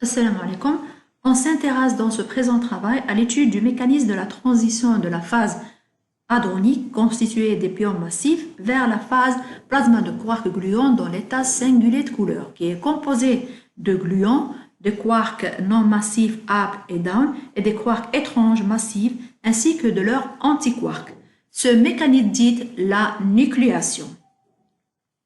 Assalamu alaikum. On s'intéresse dans ce présent travail à l'étude du mécanisme de la transition de la phase hadronique constituée des pions massifs vers la phase plasma de quarks gluons dans l'état singulier de couleur, qui est composé de gluons, de quarks non massifs up et down et des quarks étranges massifs ainsi que de leurs antiquarks. Ce mécanisme dit la nucléation,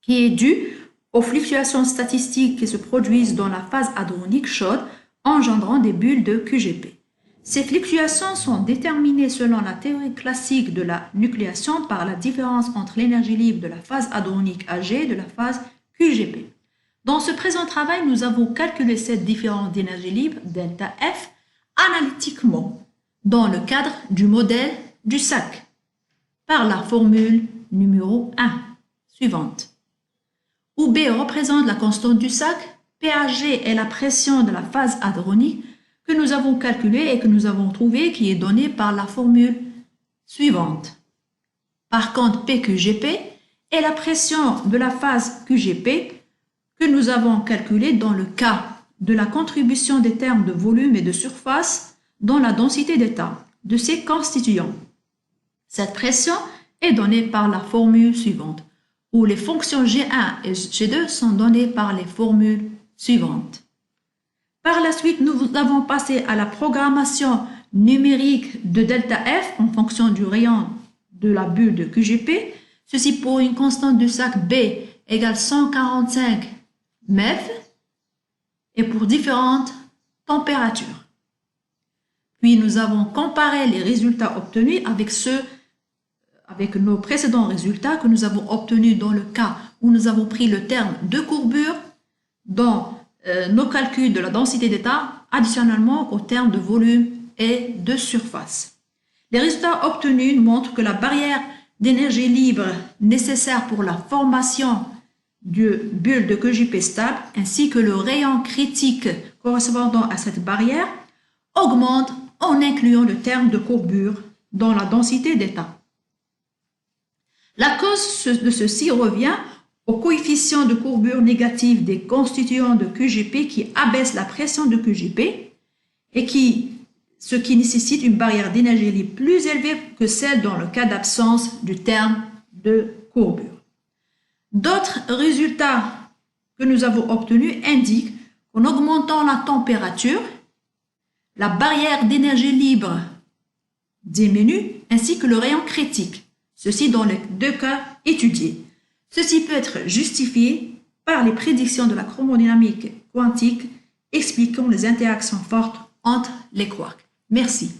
qui est due aux fluctuations statistiques qui se produisent dans la phase hadronique chaude, engendrant des bulles de QGP. Ces fluctuations sont déterminées selon la théorie classique de la nucléation par la différence entre l'énergie libre de la phase hadronique Ag et de la phase QGP. Dans ce présent travail, nous avons calculé cette différence d'énergie libre, delta F, analytiquement, dans le cadre du modèle du sac, par la formule numéro 1, suivante, où B représente la constante du sac, PAG est la pression de la phase hadronique que nous avons calculée et que nous avons trouvée qui est donnée par la formule suivante. Par contre, PQGP est la pression de la phase QGP que nous avons calculée dans le cas de la contribution des termes de volume et de surface dans la densité d'état de ces constituants. Cette pression est donnée par la formule suivante, où les fonctions G1 et G2 sont données par les formules suivantes. Par la suite, nous avons passé à la programmation numérique de delta F en fonction du rayon de la bulle de QGP, ceci pour une constante du sac B égale 145 MeV et pour différentes températures. Puis nous avons comparé les résultats obtenus avec nos précédents résultats que nous avons obtenus dans le cas où nous avons pris le terme de courbure dans nos calculs de la densité d'état additionnellement au terme de volume et de surface. Les résultats obtenus montrent que la barrière d'énergie libre nécessaire pour la formation de bulles de QGP stable ainsi que le rayon critique correspondant à cette barrière augmente en incluant le terme de courbure dans la densité d'état. La cause de ceci revient au coefficient de courbure négatif des constituants de QGP qui abaisse la pression de QGP et ce qui nécessite une barrière d'énergie libre plus élevée que celle dans le cas d'absence du terme de courbure. D'autres résultats que nous avons obtenus indiquent qu'en augmentant la température, la barrière d'énergie libre diminue ainsi que le rayon critique. Ceci dans les deux cas étudiés. Ceci peut être justifié par les prédictions de la chromodynamique quantique expliquant les interactions fortes entre les quarks. Merci.